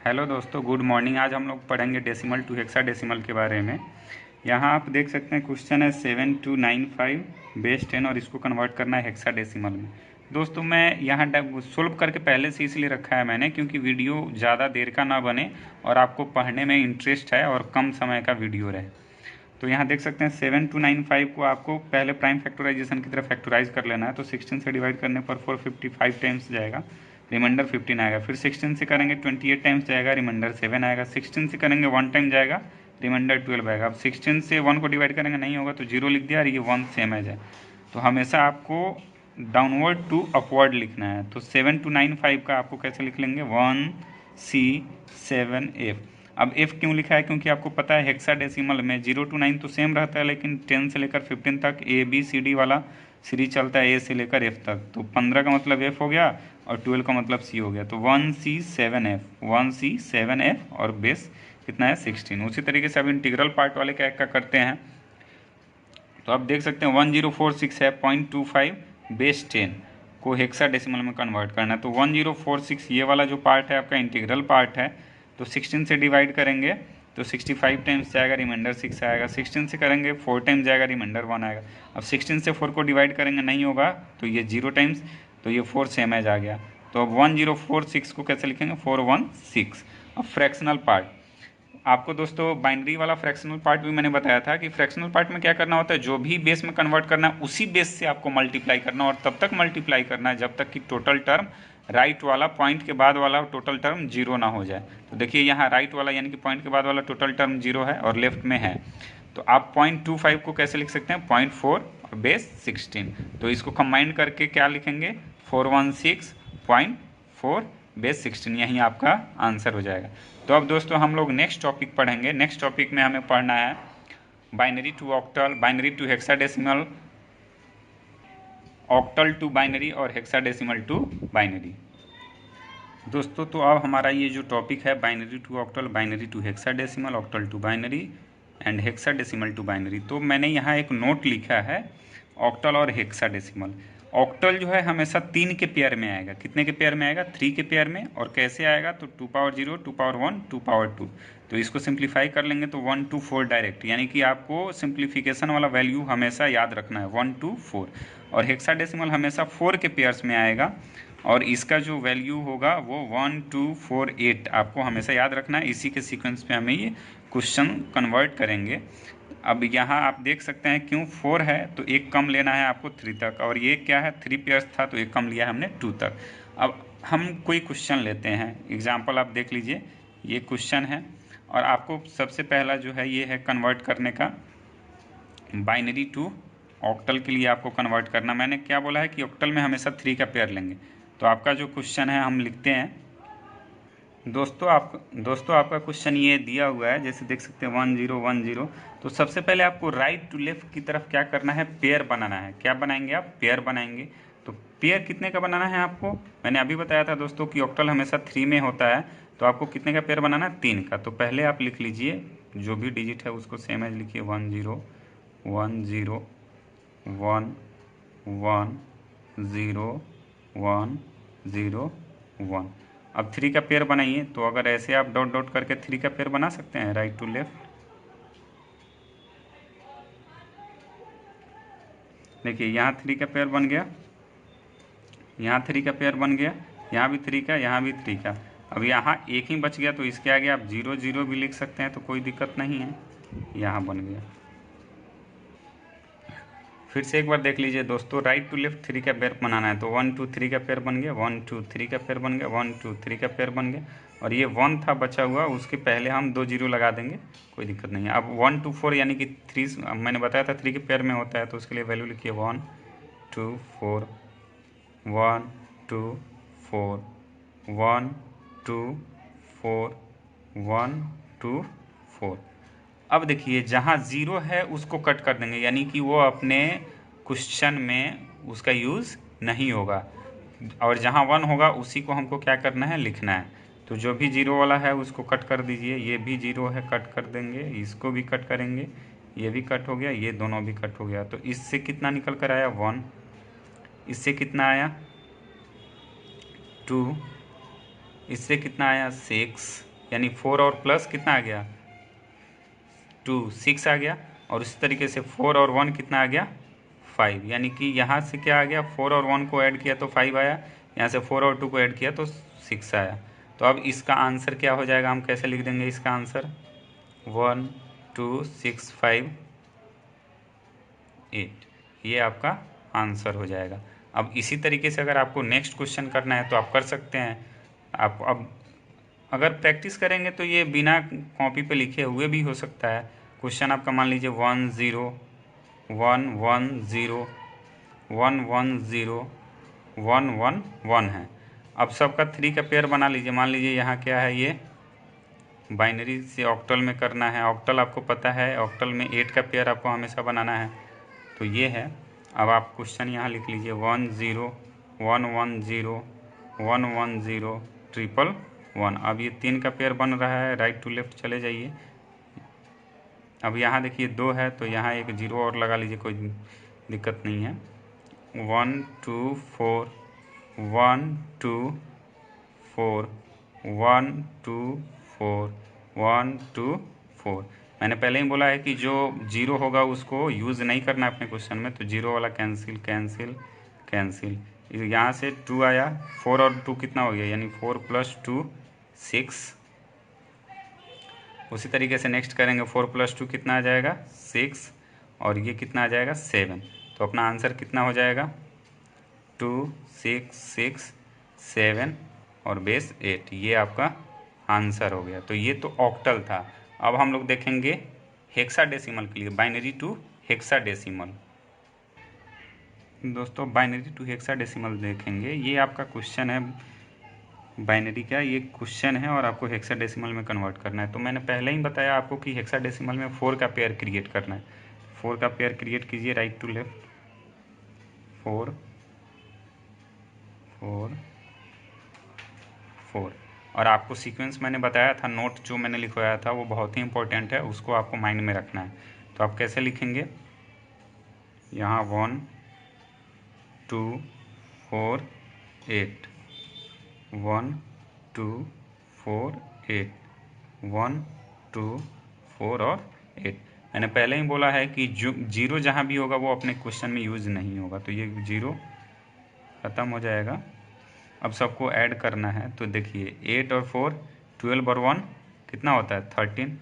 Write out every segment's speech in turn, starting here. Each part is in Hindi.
हेलो दोस्तों, गुड मॉर्निंग। आज हम लोग पढ़ेंगे डेसिमल टू हेक्साडेसिमल के बारे में। यहाँ आप देख सकते हैं क्वेश्चन है 7295 बेस 10 और इसको कन्वर्ट करना है हेक्साडेसिमल में। दोस्तों मैं यहाँ सोल्व करके पहले से इसलिए रखा है मैंने क्योंकि वीडियो ज़्यादा देर का ना बने और आपको पढ़ने में इंटरेस्ट है और कम समय का वीडियो रहे। तो यहाँ देख सकते हैं 7295 को आपको पहले प्राइम फैक्टराइजेशन की तरफ फैक्टराइज कर लेना है। तो 16 से डिवाइड करने पर 455 टाइम्स जाएगा, रिमाइंडर 15 आएगा। फिर 16 से करेंगे 28 टाइम्स जाएगा, रिमाइंडर 7 आएगा। 16 से करेंगे 1 टाइम जाएगा, रिमाइंडर 12 आएगा। अब 16 से 1 को डिवाइड करेंगे नहीं होगा तो 0 लिख दिया और ये 1 सेम है जाए। तो हमेशा आपको डाउनवर्ड टू अपवर्ड लिखना है। तो 7295 का आपको कैसे लिख लेंगे 1C7F। अब F क्यों लिखा है? क्योंकि आपको पता है हेक्साडेसिमल में 0 to 9 तो सेम रहता है, लेकिन 10 से लेकर 15 तक ABCD वाला सीरीज चलता है, A से लेकर F तक। तो 15 का मतलब F हो गया और 12 का मतलब C हो गया। तो 1C7F, 1C7F और बेस कितना है 16। उसी तरीके से अब इंटीग्रल पार्ट वाले क्या करते हैं, तो आप देख सकते हैं 1046 है 0.25 बेस 10 को हेक्साडेसिमल में कन्वर्ट करना है। तो 1046 ये वाला जो पार्ट है आपका इंटीग्रल पार्ट है। तो 16 से डिवाइड करेंगे तो 65 टाइम्स जाएगा, रिमाइंडर 6 आएगा। 16 से करेंगे 4 टाइम्स जाएगा, रिमाइंडर 1 आएगा। अब 16 से 4 को डिवाइड करेंगे नहीं होगा तो ये 0 टाइम्स, तो ये 4 सेम एज आ गया। तो अब 1046 को कैसे लिखेंगे 416। अब फ्रैक्शनल पार्ट आपको दोस्तों बाइनरी वाला फ्रैक्शनल पार्ट भी मैंने बताया था कि फ्रैक्शनल पार्ट में क्या करना होता है, जो भी बेस में कन्वर्ट करना है उसी बेस से आपको मल्टीप्लाई करना और तब तक मल्टीप्लाई करना है जब तक कि टोटल टर्म राइट वाला पॉइंट के बाद वाला टोटल टर्म जीरो ना हो जाए। तो देखिए यहाँ राइट वाला यानी कि पॉइंट के बाद वाला टोटल टर्म जीरो है और लेफ्ट में है। तो आप 0.25 को कैसे लिख सकते हैं 0.4 और बेस 16। तो इसको कंबाइन करके क्या लिखेंगे 416.4 बेस 16, यही आपका आंसर हो जाएगा। तो अब दोस्तों हम लोग नेक्स्ट टॉपिक पढ़ेंगे। नेक्स्ट टॉपिक में हमें पढ़ना है binary to octal, binary to hexadecimal, octal to binary और हेक्साडेसिमल टू बाइनरी। दोस्तों तो अब हमारा ये जो टॉपिक है binary to octal, binary to hexadecimal, octal to binary and hexadecimal to binary. तो मैंने यहाँ एक नोट लिखा है ऑक्टल और हेक्साडेसिमल। ऑक्टल जो है हमेशा 3 के पेयर में आएगा। कितने के पेयर में आएगा 3 के पेयर में। और कैसे आएगा तो 2 पावर 0, 2 पावर 1, 2 पावर 2। तो इसको सिंप्लीफाई कर लेंगे तो 1 to 4 डायरेक्ट, यानी कि आपको सिंप्लीफिकेशन वाला वैल्यू हमेशा याद रखना है 1 to 4। और हेक्साडेसिमल हमेशा 4 के पेयर्स में आएगा और इसका जो वैल्यू होगा वो 1248 आपको हमेशा याद रखना है। इसी के सीक्वेंस पे हमें ये क्वेश्चन कन्वर्ट करेंगे। अब यहाँ आप देख सकते हैं क्यों 4 है तो एक कम लेना है आपको 3 तक, और ये क्या है 3 पेयर्स था तो एक कम लिया है हमने 2 तक। अब हम कोई क्वेश्चन लेते हैं, एग्जाम्पल आप देख लीजिए। ये क्वेश्चन है और आपको सबसे पहला जो है ये है कन्वर्ट करने का बाइनरी टू ऑक्टल के लिए आपको कन्वर्ट करना। मैंने क्या बोला है कि ऑक्टल में हमेशा 3 का पेयर लेंगे। तो आपका जो क्वेश्चन है हम लिखते हैं। दोस्तों आपका क्वेश्चन ये दिया हुआ है, जैसे देख सकते हैं 1010। तो सबसे पहले आपको राइट टू लेफ्ट की तरफ क्या करना है पेयर बनाना है। क्या बनाएंगे आप पेयर बनाएंगे। तो पेयर कितने का बनाना है आपको, मैंने अभी बताया था दोस्तों कि ऑक्टल हमेशा 3 में होता है। तो आपको कितने का पेयर बनाना है 3 का। तो पहले आप लिख लीजिए जो भी डिजिट है उसको सेम एज लिखिए 10 10 1 1 0 1 0 1। अब 3 का पेयर बनाइए। तो अगर ऐसे आप डॉट डॉट करके 3 का पेयर बना सकते हैं राइट टू लेफ्ट। देखिए यहाँ 3 का पेयर बन गया, यहाँ 3 का पेयर बन गया, यहाँ भी 3 का, यहाँ भी 3 का। अब यहाँ एक ही बच गया तो इसके आगे आप 0 0 भी लिख सकते हैं तो कोई दिक्कत नहीं है। यहाँ बन गया। फिर से एक बार देख लीजिए दोस्तों, राइट टू लेफ्ट 3 का पेयर बनाना है। तो 1 2 3 का पेयर बन गया, 1 2 3 का पेयर बन गया, 1 2 3 का पेयर बन गया। और ये 1 था बचा हुआ, उसके पहले हम 2 0 लगा देंगे, कोई दिक्कत नहीं है। अब 1 2 4 यानी कि 3 मैंने बताया था 3 के पेयर में होता है तो उसके लिए वैल्यू लिखिए 1 2 4 1 2 4 1 2 4 1 2 4। अब देखिए जहाँ 0 है उसको कट कर देंगे, यानी कि वो अपने क्वेश्चन में उसका यूज़ नहीं होगा। और जहाँ 1 होगा उसी को हमको क्या करना है लिखना है। तो जो भी 0 वाला है उसको कट कर दीजिए। ये भी 0 है कट कर देंगे, इसको भी कट करेंगे, ये भी कट हो गया, ये दोनों भी कट हो गया। तो इससे कितना निकल कर आया 1, इससे कितना आया 2, इससे कितना आया 6, यानी 4 और प्लस कितना आ गया 2, 6 आ गया। और उसी तरीके से 4 और 1 कितना आ गया 5, यानी कि यहाँ से क्या आ गया 4 और 1 को ऐड किया तो 5 आया, यहाँ से 4 और 2 को ऐड किया तो 6 आया। तो अब इसका आंसर क्या हो जाएगा, हम कैसे लिख देंगे इसका आंसर 1 2 6 5 8, ये आपका आंसर हो जाएगा। अब इसी तरीके से अगर आपको नेक्स्ट क्वेश्चन करना है तो आप कर सकते हैं। आप अब अगर प्रैक्टिस करेंगे तो ये बिना कॉपी पे लिखे हुए भी हो सकता है। क्वेश्चन आपका मान लीजिए 1 0 1 1 0 1 1 0 1 1 1 है। अब सबका 3 का पेयर बना लीजिए। मान लीजिए यहाँ क्या है, ये बाइनरी से ऑक्टल में करना है। ऑक्टल आपको पता है, ऑक्टल में 8 का पेयर आपको हमेशा बनाना है, तो ये है। अब आप क्वेश्चन यहाँ लिख लीजिए 1 0 1 1 0 1 1 0 ट्रिपल 1। अब ये 3 का पेयर बन रहा है, राइट टू लेफ्ट चले जाइए। अब यहाँ देखिए 2 है तो यहाँ एक 0 और लगा लीजिए, कोई दिक्कत नहीं है। 1 2 4 1 2 4 1 2 4 1 2 4। मैंने पहले ही बोला है कि जो 0 होगा उसको यूज़ नहीं करना है अपने क्वेश्चन में, तो 0 वाला कैंसिल कैंसिल कैंसिल। यहाँ से 2 आया, 4 और 2 कितना हो गया, यानी 4 + 2 6। उसी तरीके से नेक्स्ट करेंगे, 4 + 2 कितना आ जाएगा 6, और ये कितना आ जाएगा 7। तो अपना आंसर कितना हो जाएगा 2 6 6 7 और बेस 8, ये आपका आंसर हो गया। तो ये तो ऑक्टल था। अब हम लोग देखेंगे हेक्साडेसिमल के लिए, बाइनरी टू हेक्साडेसिमल। दोस्तों बाइनरी टू हेक्साडेसिमल देखेंगे, ये आपका क्वेश्चन है बाइनरी का, ये क्वेश्चन है और आपको हेक्साडेसिमल में कन्वर्ट करना है। तो मैंने पहले ही बताया आपको कि हेक्साडेसिमल में 4 का पेयर क्रिएट करना है। 4 का पेयर क्रिएट कीजिए, राइट टू लेफ्ट, 4 4 4। और आपको सीक्वेंस मैंने बताया था, नोट जो मैंने लिखवाया था वो बहुत ही इंपॉर्टेंट है, उसको आपको माइंड में रखना है। तो आप कैसे लिखेंगे, यहाँ 1 2 4 8 1 2 4 8 1 2 4 और 8। मैंने पहले ही बोला है कि जो 0 जहाँ भी होगा वो अपने क्वेश्चन में यूज़ नहीं होगा, तो ये 0 ख़त्म हो जाएगा। अब सबको ऐड करना है, तो देखिए 8 और 4 12 और 1 कितना होता है 13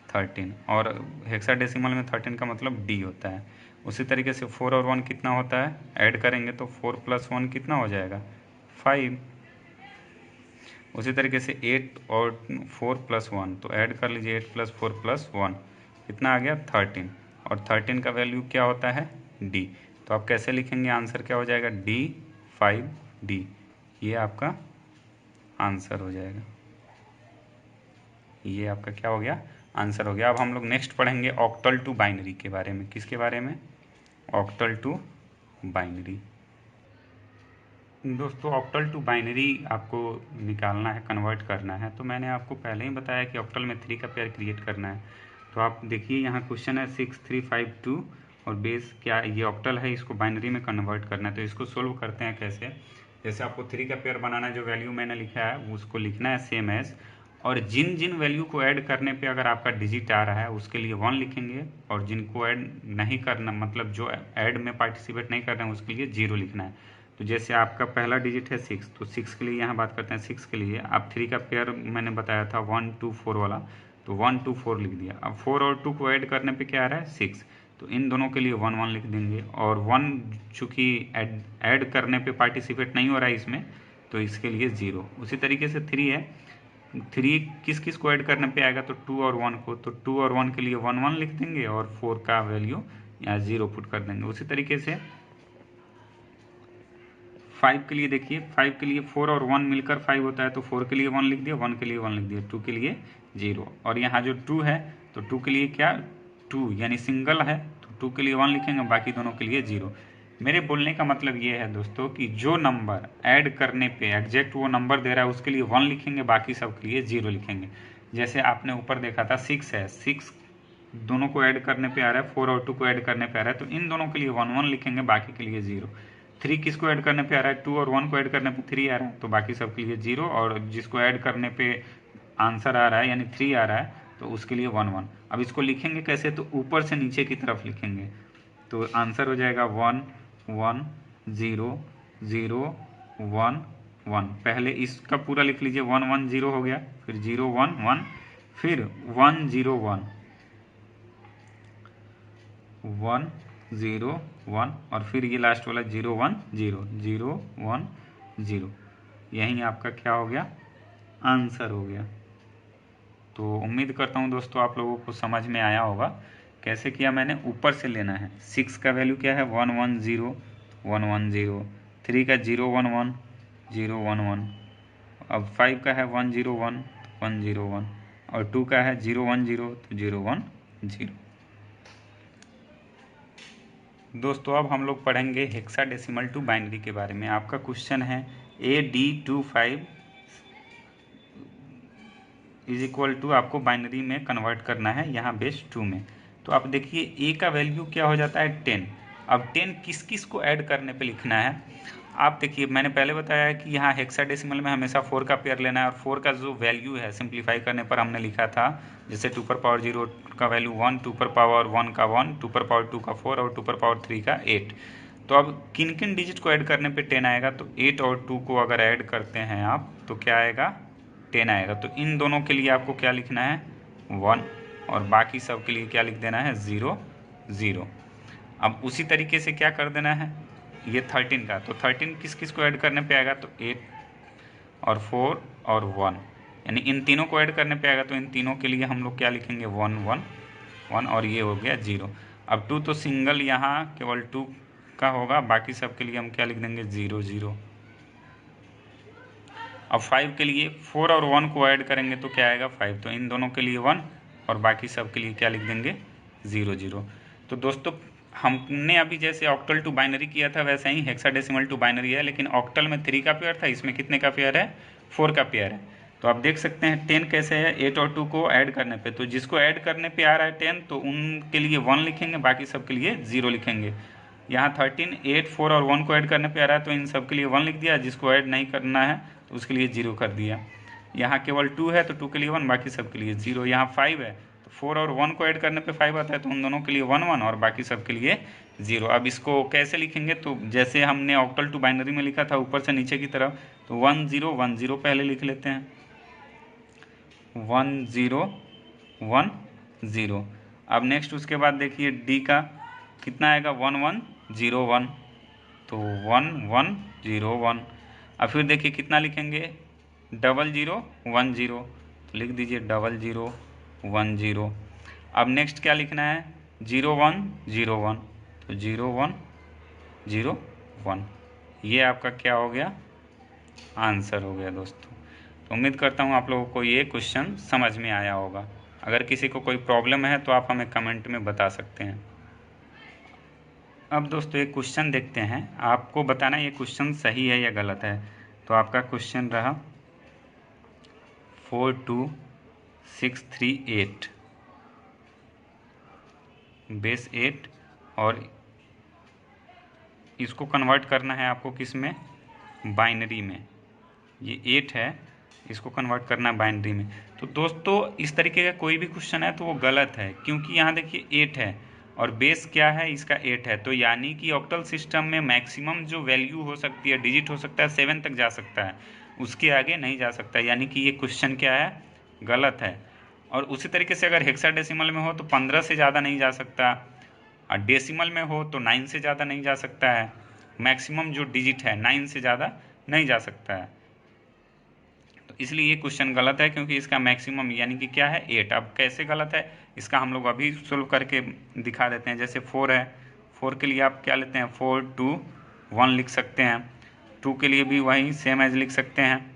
13, और हेक्साडेसिमल में 13 का मतलब डी होता है। उसी तरीके से 4 और 1 कितना होता है, ऐड करेंगे तो 4 + 1 कितना हो जाएगा 5। उसी तरीके से 8 और 4 + 1, तो ऐड कर लीजिए 8 + 4 + 1 कितना आ गया 13, और 13 का वैल्यू क्या होता है डी। तो आप कैसे लिखेंगे, आंसर क्या हो जाएगा डी 5 डी, ये आपका आंसर हो जाएगा। ये आपका क्या हो गया, आंसर हो गया। अब हम लोग नेक्स्ट पढ़ेंगे ऑक्टल टू बाइनरी के बारे में। किसके बारे में, ऑक्टल टू बाइनरी। दोस्तों ऑक्टल टू बाइनरी आपको निकालना है, कन्वर्ट करना है, तो मैंने आपको पहले ही बताया कि ऑक्टल में 3 का पेयर क्रिएट करना है। तो आप देखिए यहाँ क्वेश्चन है 6352, और बेस क्या ये ऑक्टल है, इसको बाइनरी में कन्वर्ट करना है। तो इसको सोल्व करते हैं कैसे, जैसे आपको 3 का पेयर बनाना है, जो वैल्यू मैंने लिखा है उसको लिखना है सेम एज, और जिन जिन वैल्यू को ऐड करने पे अगर आपका डिजिट आ रहा है उसके लिए 1 लिखेंगे, और जिनको ऐड नहीं करना, मतलब जो ऐड में पार्टिसिपेट नहीं कर रहे हैं उसके लिए 0 लिखना है। तो जैसे आपका पहला डिजिट है 6, तो 6 के लिए यहाँ बात करते हैं। 6 के लिए आप 3 का पेयर मैंने बताया था 1 2 4 वाला, तो 1 2 4 लिख दिया। अब 4 और 2 को ऐड करने पे क्या आ रहा है 6, तो इन दोनों के लिए 1 1 लिख देंगे। और 1 चूँकि ऐड करने पे पार्टिसिपेट नहीं हो रहा है इसमें, तो इसके लिए 0। उसी तरीके से 3 है, 3 किस किस को ऐड करने पे आएगा, तो 2 और 1 को, तो 2 और 1 के लिए 1 1 लिख देंगे, और 4 का वैल्यू यहाँ 0 पुट कर देंगे। उसी तरीके से 5 के लिए देखिए, 5 के लिए 4 और 1 मिलकर 5 होता है, तो 4 के लिए 1 लिख दिया, 1 के लिए 1 लिख दिया, 2 के लिए 0। और यहाँ जो 2 है, तो 2 के लिए क्या 2 यानी सिंगल है, तो 2 के लिए 1 लिखेंगे, बाकी दोनों के लिए 0। मेरे बोलने का मतलब ये है दोस्तों कि जो नंबर ऐड करने पे एग्जैक्ट वो नंबर दे रहा है उसके लिए 1 लिखेंगे, बाकी सब के लिए 0 लिखेंगे। जैसे आपने ऊपर देखा था 6 है, 6 दोनों को ऐड करने पे आ रहा है, 4 और 2 को ऐड करने पे आ रहा है, तो इन दोनों के लिए 1 1 लिखेंगे, बाकी के लिए 0। 3 किसको ऐड करने पे आ रहा है, 2 और 1 को ऐड करने पे 3 आ रहा है, तो बाकी सब के लिए 0, और जिसको ऐड करने पे आंसर आ रहा है यानी 3 आ रहा है, तो उसके लिए 1 1। अब इसको लिखेंगे कैसे, तो ऊपर से नीचे की तरफ लिखेंगे, तो आंसर हो जाएगा 1 1 0 0 1 1। पहले इसका पूरा लिख लीजिए, 1 1 0 हो गया, फिर 0 1 1, फिर 1 0 1 1 0 1, और फिर ये लास्ट वाला 0 1 0 0 1 0। यही आपका क्या हो गया, आंसर हो गया। तो उम्मीद करता हूँ दोस्तों आप लोगों को समझ में आया होगा कैसे किया मैंने। ऊपर से लेना है, 6 का वैल्यू क्या है 1 1 0 1 1 0, 3 का 0 1 1 0 1 1, अब 5 का है 1 0 1 1 0 1, और 2 का है 0 1 0 तो 0 1 0। दोस्तों अब हम लोग पढ़ेंगे हेक्साडेसिमल टू बाइनरी के बारे में। आपका क्वेश्चन है AD25 इज इक्वल टू, आपको बाइनरी में कन्वर्ट करना है यहाँ बेस 2 में। तो आप देखिए A का वैल्यू क्या हो जाता है 10। अब 10 किस किस को ऐड करने पे लिखना है, आप देखिए मैंने पहले बताया है कि यहाँ हेक्साडेसिमल में हमेशा 4 का पेयर लेना है, और 4 का जो वैल्यू है सिंप्लीफाई करने पर हमने लिखा था, जैसे 2 पर पावर 0 का वैल्यू 1, 2 पर पावर 1 का 1, 2 पर पावर 2 का 4, और 2 पर पावर 3 का 8। तो अब किन किन डिजिट को ऐड करने पे 10 आएगा, तो 8 और 2 को अगर ऐड करते हैं आप तो क्या आएगा 10 आएगा। तो इन दोनों के लिए आपको क्या लिखना है 1, और बाकी सब के लिए क्या लिख देना है 0 0। अब उसी तरीके से क्या कर देना है ये 13 का, तो 13 किस किस को ऐड करने पे आएगा, तो 8 और 4 और 1, यानी इन तीनों को ऐड करने पे आएगा, तो इन तीनों के लिए हम लोग क्या लिखेंगे 1 1 1, और ये हो गया 0। अब 2 तो सिंगल यहाँ केवल 2 का होगा, बाकी सब के लिए हम क्या लिख देंगे 0 0। अब 5 के लिए 4 और 1 को ऐड करेंगे तो क्या आएगा 5, तो इन दोनों के लिए 1, और बाकी सब के लिए क्या लिख देंगे 0 0। तो दोस्तों हमने अभी जैसे ऑक्टल टू बाइनरी किया था वैसे ही हेक्साडेसिमल टू बाइनरी है, लेकिन ऑक्टल में 3 का पेयर था, इसमें कितने का पेयर है 4 का पेयर है। तो आप देख सकते हैं 10 कैसे है 8 और 2 को ऐड करने पे, तो जिसको ऐड करने पे आ रहा है 10 तो उनके लिए 1 लिखेंगे, बाकी सब के लिए 0 लिखेंगे। यहाँ 13 8 4 और 1 को ऐड करने पे आ रहा है, तो इन सब के लिए 1 लिख दिया, जिसको ऐड नहीं करना है तो उसके लिए 0 कर दिया। यहाँ केवल 2 है तो 2 के लिए 1, बाकी सब के लिए 0। यहाँ 5 है तो 4 और 1 को ऐड करने पे 5 आता है, तो उन दोनों के लिए 1 1, और बाकी सब के लिए 0। अब इसको कैसे लिखेंगे, तो जैसे हमने ऑक्टल टू बाइनरी में लिखा था ऊपर से नीचे की तरफ, तो 1 0 1 0 पहले लिख लेते हैं, 1 0 1 0। अब नेक्स्ट उसके बाद देखिए डी का कितना आएगा 1 1 0 1, तो 1 1 0 1। अब फिर देखिए कितना लिखेंगे 0 0 1 0, तो लिख दीजिए 0 0 1 0। अब नेक्स्ट क्या लिखना है 0 1 0 1, तो 0 1 0 1। ये आपका क्या हो गया आंसर हो गया दोस्तों। तो उम्मीद करता हूँ आप लोगों को ये क्वेश्चन समझ में आया होगा। अगर किसी को कोई प्रॉब्लम है तो आप हमें कमेंट में बता सकते हैं। अब दोस्तों एक क्वेश्चन देखते हैं, आपको बताना ये क्वेश्चन सही है या गलत है। तो आपका क्वेश्चन रहा 42638 बेस 8, और इसको कन्वर्ट करना है आपको किस में बाइनरी में। ये 8 है, इसको कन्वर्ट करना है बाइनरी में। तो दोस्तों इस तरीके का कोई भी क्वेश्चन है तो वो गलत है, क्योंकि यहाँ देखिए 8 है और बेस क्या है इसका 8 है, तो यानी कि ऑक्टल सिस्टम में मैक्सिमम जो वैल्यू हो सकती है डिजिट हो सकता है 7 तक जा सकता है, उसके आगे नहीं जा सकता, यानी कि ये क्वेश्चन क्या है गलत है। और उसी तरीके से अगर हेक्साडेसिमल में हो तो 15 से ज़्यादा नहीं जा सकता, और डेसिमल में हो तो 9 से ज़्यादा नहीं जा सकता है। मैक्सिमम जो डिजिट है 9 से ज़्यादा नहीं जा सकता है, तो इसलिए ये क्वेश्चन गलत है, क्योंकि इसका मैक्सिमम यानी कि क्या है 8। अब कैसे गलत है इसका हम लोग अभी सोल्व करके दिखा देते हैं। जैसे 4 है, 4 के लिए आप क्या लेते हैं 4 2 1 लिख सकते हैं, 2 के लिए भी वही सेम एज लिख सकते हैं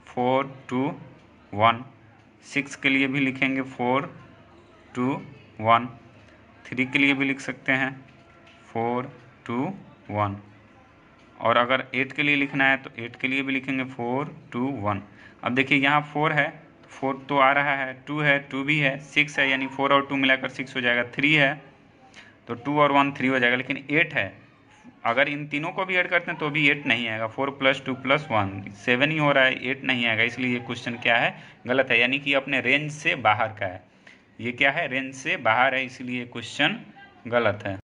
4 2 1, 6 के लिए भी लिखेंगे 4 2 1, 3 के लिए भी लिख सकते हैं 4 2 1, और अगर 8 के लिए लिखना है तो 8 के लिए भी लिखेंगे 4 2 1। अब देखिए यहाँ 4 है, 4 तो आ रहा है, 2 है 2 भी है, 6 है यानी 4 और 2 मिलाकर 6 हो जाएगा, 3 है तो 2 और 1 3 हो जाएगा, लेकिन 8 है अगर इन तीनों को भी ऐड करते हैं तो भी 8 नहीं आएगा। 4 + 2 + 1 7 ही हो रहा है, 8 नहीं आएगा, इसलिए ये क्वेश्चन क्या है, गलत है, यानी कि अपने रेंज से बाहर का है। ये क्या है, रेंज से बाहर है, इसलिए क्वेश्चन गलत है।